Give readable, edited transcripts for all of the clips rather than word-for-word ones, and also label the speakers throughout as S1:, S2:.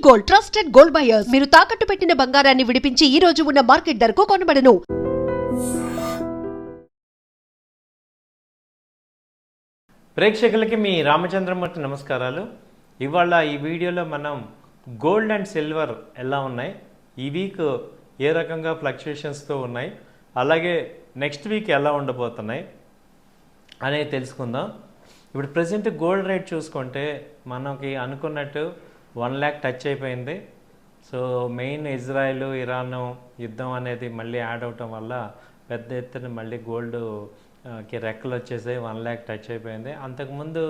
S1: Gold, trusted gold buyers. మీరు తాకట్టు పెట్టిన బంగారాన్ని విడిపించి ఈ రోజు ఉన్న మార్కెట్ ధరకు కొనబడను.
S2: ప్రేక్షకులకి మీ రామచంద్రమూర్తి నమస్కారాలు. ఇవాళ ఈ వీడియోలో మనం గోల్డ్ అండ్ సిల్వర్ ఎలా ఉన్నాయి, ఈ వీక్ ఏ రకంగా ఫ్లక్చుయేషన్స్తో ఉన్నాయి, అలాగే నెక్స్ట్ వీక్ ఎలా ఉండబోతున్నాయి అనేది తెలుసుకుందాం. ఇప్పుడు ప్రజెంట్ గోల్డ్ రేట్ చూసుకుంటే మనకి అనుకున్నట్టు 1 lakh టచ్ అయిపోయింది. సో మెయిన్ ఇజ్రాయెల్ ఇరాన్ యుద్ధం అనేది మళ్ళీ యాడ్ అవటం వల్ల పెద్ద ఎత్తున మళ్ళీ గోల్డ్కి రెక్కలు వచ్చేసాయి. 1 lakh టచ్ అయిపోయింది. అంతకుముందు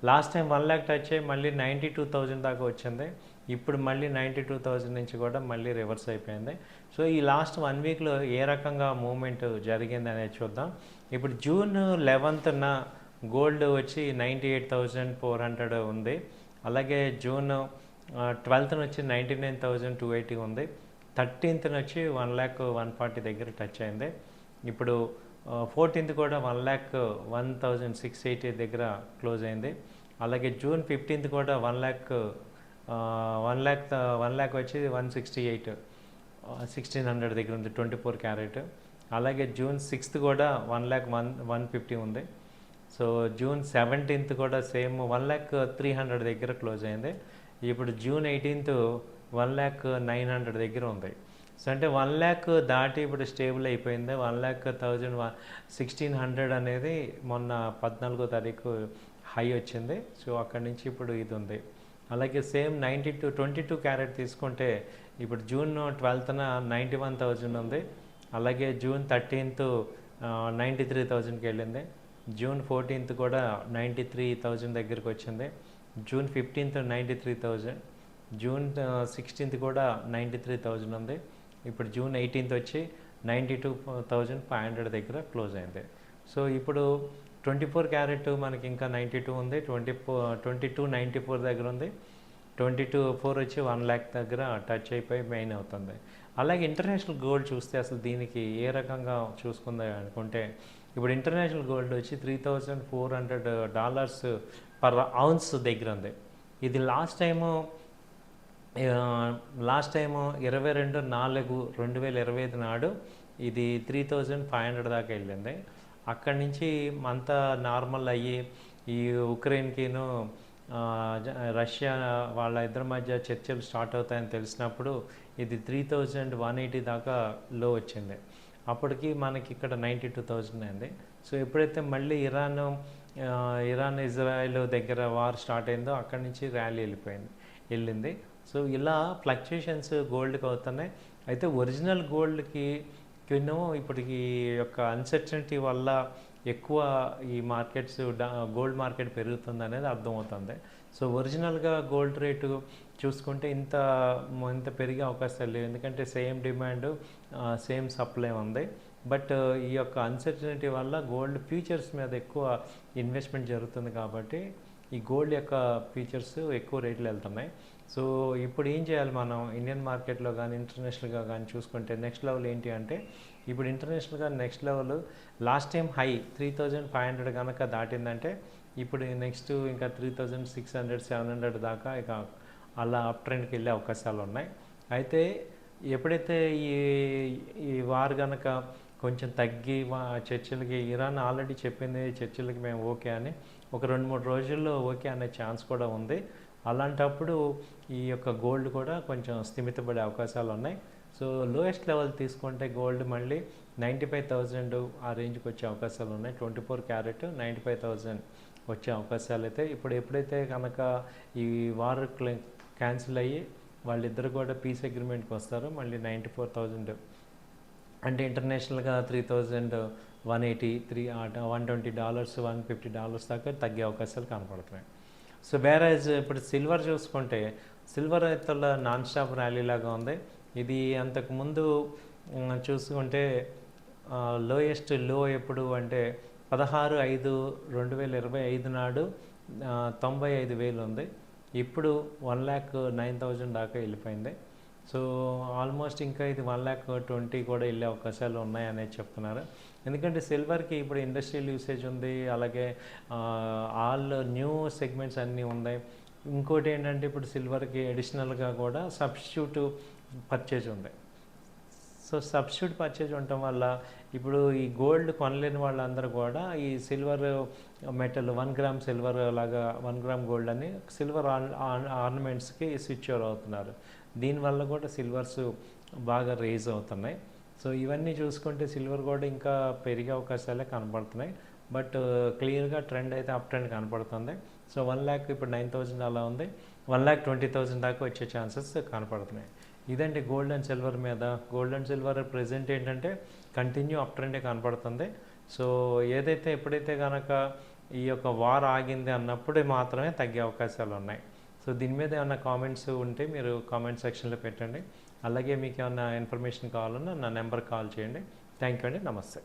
S2: లాస్ట్ టైం 1 lakh టచ్ అయ్యి మళ్ళీ 92,000 దాకా వచ్చింది. ఇప్పుడు మళ్ళీ 92,000 నుంచి కూడా మళ్ళీ రివర్స్ అయిపోయింది. సో ఈ లాస్ట్ 1 వీక్లో ఏ రకంగా మూవ్మెంట్ జరిగింది అనేది చూద్దాం. ఇప్పుడు జూన్ 11న గోల్డ్ వచ్చి 98,400 ఉంది. అలాగే జూన్ 12th వచ్చి 99,280 ఉంది. 13th వచ్చి 1,01,40 దగ్గర టచ్ అయింది. ఇప్పుడు 14th కూడా 1,01,680 దగ్గర క్లోజ్ అయింది. అలాగే జూన్ 15th కూడా 1 lakh వచ్చి 168 1600 దగ్గర ఉంది 24 క్యారెట్. అలాగే జూన్ 6th కూడా 1,01,150 ఉంది. సో జూన్ 17th కూడా సేమ్ 1,03,00,000 దగ్గర క్లోజ్ అయింది. ఇప్పుడు జూన్ 18th 1,09,00,000 దగ్గర ఉంది. సో అంటే 1 lakh దాటి ఇప్పుడు స్టేబుల్ అయిపోయింది. 1,01,1600 అనేది మొన్న 14వ తారీఖు హై వచ్చింది. సో అక్కడి నుంచి ఇప్పుడు ఇది ఉంది. అలాగే సేమ్ 22 క్యారెట్ తీసుకుంటే ఇప్పుడు జూన్ 12th 91,000 ఉంది. అలాగే జూన్ 13th 93,000కి వెళ్ళింది. జూన్ 14th కూడా 93,000 దగ్గరికి వచ్చింది. June 15th 93,000. జూన్ 16th కూడా 93,000 ఉంది. ఇప్పుడు జూన్ 18th వచ్చి 92,500 దగ్గర క్లోజ్ అయింది. సో ఇప్పుడు 24 క్యారెట్ మనకి ఇంకా 92 ఉంది. 2294 దగ్గర ఉంది. 22,4 వచ్చి 1 lakh దగ్గర టచ్ అయిపోయి మెయిన్ అవుతుంది. అలాగే ఇంటర్నేషనల్ గోల్డ్ చూస్తే అసలు దీనికి ఏ రకంగా చూసుకుందా అనుకుంటే ఇప్పుడు ఇంటర్నేషనల్ గోల్డ్ వచ్చి $3,400 పర్ ounce దగ్గర ఉంది. ఇది లాస్ట్ టైము 22/4/2025 నాడు ఇది 3,500 దాకా వెళ్ళింది. అక్కడి నుంచి అంతా నార్మల్ అయ్యి ఈ ఉక్రెయిన్కిను రష్యా వాళ్ళ ఇద్దరి మధ్య చర్చలు స్టార్ట్ అవుతాయని తెలిసినప్పుడు ఇది 3,180 దాకా లో వచ్చింది. అప్పటికి మనకి ఇక్కడ 92,000 అయింది. సో ఎప్పుడైతే మళ్ళీ ఇరాన్ ఇజ్రాయెల్ దగ్గర వార్ స్టార్ట్ అయిందో అక్కడి నుంచి ర్యాలీ వెళ్ళింది. సో ఇలా ఫ్లక్చుయేషన్స్ గోల్డ్కి అవుతున్నాయి. అయితే ఒరిజినల్ గోల్డ్కి ఇప్పటికి యొక్క అన్సర్టనిటీ వల్ల ఎక్కువ ఈ మార్కెట్స్ గోల్డ్ మార్కెట్ పెరుగుతుంది అనేది అర్థమవుతుంది. సో ఒరిజినల్గా గోల్డ్ రేటు చూసుకుంటే ఇంత పెరిగే అవకాశాలు లేవు. ఎందుకంటే సేమ్ డిమాండ్ సేమ్ సప్లై ఉంది. బట్ ఈ యొక్క అన్సర్టనిటీ వల్ల గోల్డ్ ఫ్యూచర్స్ మీద ఎక్కువ ఇన్వెస్ట్మెంట్ జరుగుతుంది కాబట్టి ఈ గోల్డ్ యొక్క ఫ్యూచర్స్ ఎక్కువ రేట్లు వెళ్తున్నాయి. సో ఇప్పుడు ఏం చేయాలి మనం ఇండియన్ మార్కెట్లో కానీ ఇంటర్నేషనల్గా కానీ చూసుకుంటే నెక్స్ట్ లెవెల్ ఏంటి అంటే ఇప్పుడు ఇంటర్నేషనల్గా next level last time high 3,500 కనుక దాటిందంటే ఇప్పుడు నెక్స్ట్ ఇంకా 3,600 700 దాకా ఇక అలా అప్ ట్రెండ్కి వెళ్ళే అవకాశాలు ఉన్నాయి. అయితే ఎప్పుడైతే ఈ వార్ కనుక కొంచెం తగ్గి చర్చలకి ఇరాన్ ఆల్రెడీ చెప్పింది చర్చలకి మేము ఓకే అని ఒక 2-3 రోజుల్లో ఓకే అనే ఛాన్స్ కూడా ఉంది. అలాంటప్పుడు ఈ యొక్క గోల్డ్ కూడా కొంచెం స్థిమితపడే అవకాశాలు ఉన్నాయి. సో లోయెస్ట్ లెవెల్ తీసుకుంటే గోల్డ్ మళ్ళీ 95,000 ఆ రేంజ్కి వచ్చే అవకాశాలు ఉన్నాయి. 24 క్యారెట్ 95,000 వచ్చే అవకాశాలు అయితే ఇప్పుడు ఎప్పుడైతే కనుక ఈ వార్ క్యాన్సిల్ అయ్యి వాళ్ళిద్దరు కూడా పీస్ అగ్రిమెంట్కి వస్తారో మళ్ళీ 94,000 అంటే ఇంటర్నేషనల్గా 3,180 $120 $150 దాకా తగ్గే అవకాశాలు కనపడుతున్నాయి. సో వేరేజ్ ఇప్పుడు సిల్వర్ చూసుకుంటే సిల్వర్ అయితే నాన్ స్టాప్ ర్యాలీ లాగా ఉంది. ఇది అంతకుముందు చూసుకుంటే లోయెస్ట్ లో ఎప్పుడు అంటే 16/5/2025 నాడు 95,000 ఉంది. ఇప్పుడు 1,09,000 దాకా వెళ్ళిపోయింది. సో ఆల్మోస్ట్ ఇంకా ఇది 1,20,000 కూడా వెళ్ళే అవకాశాలు ఉన్నాయనేది చెప్తున్నారు. ఎందుకంటే సిల్వర్కి ఇప్పుడు ఇండస్ట్రియల్ యూసేజ్ ఉంది, అలాగే ఆల్ న్యూ సెగ్మెంట్స్ అన్నీ ఉన్నాయి. ఇంకోటి ఏంటంటే ఇప్పుడు సిల్వర్కి అడిషనల్గా కూడా సబ్స్టిట్యూట్ పర్చేజ్ ఉంది. సో సబ్స్టిట్యూట్ పర్చేజ్ ఉండటం వల్ల ఇప్పుడు ఈ గోల్డ్ కొనలేని వాళ్ళందరూ కూడా ఈ సిల్వర్ మెటల్ 1 గ్రామ్ సిల్వర్ లాగా 1 గ్రామ్ గోల్డ్ అని సిల్వర్ ఆర్నమెంట్స్కి స్విచ్ ఓవర్ అవుతున్నారు. దీనివల్ల కూడా సిల్వర్స్ బాగా రేజ్ అవుతున్నాయి. సో ఇవన్నీ చూసుకుంటే సిల్వర్ కూడా ఇంకా పెరిగే అవకాశాలే కనపడుతున్నాయి. బట్ క్లియర్గా ట్రెండ్ అయితే అప్ ట్రెండ్ కనపడుతుంది. సో 1 lakh ఇప్పుడు 9,000 అలా ఉంది. 1,20,000 దాకా వచ్చే ఛాన్సెస్ కనపడుతున్నాయి. ఇదండి గోల్డ్ అండ్ సిల్వర్ మీద. గోల్డ్ అండ్ సిల్వర్ ప్రెజెంట్ ఏంటంటే కంటిన్యూ అప్ ట్రెండే కనపడుతుంది. సో ఏదైతే ఎప్పుడైతే కనుక ఈ యొక్క వార్ ఆగింది అన్నప్పుడే మాత్రమే తగ్గే అవకాశాలు ఉన్నాయి. సో దీని మీద ఏమైనా కామెంట్స్ ఉంటే మీరు కామెంట్ సెక్షన్లో పెట్టండి. అలాగే మీకు ఏమైనా ఇన్ఫర్మేషన్ కావాలన్నా నా నెంబర్ కాల్ చేయండి. థ్యాంక్ యూ అండి. నమస్తే.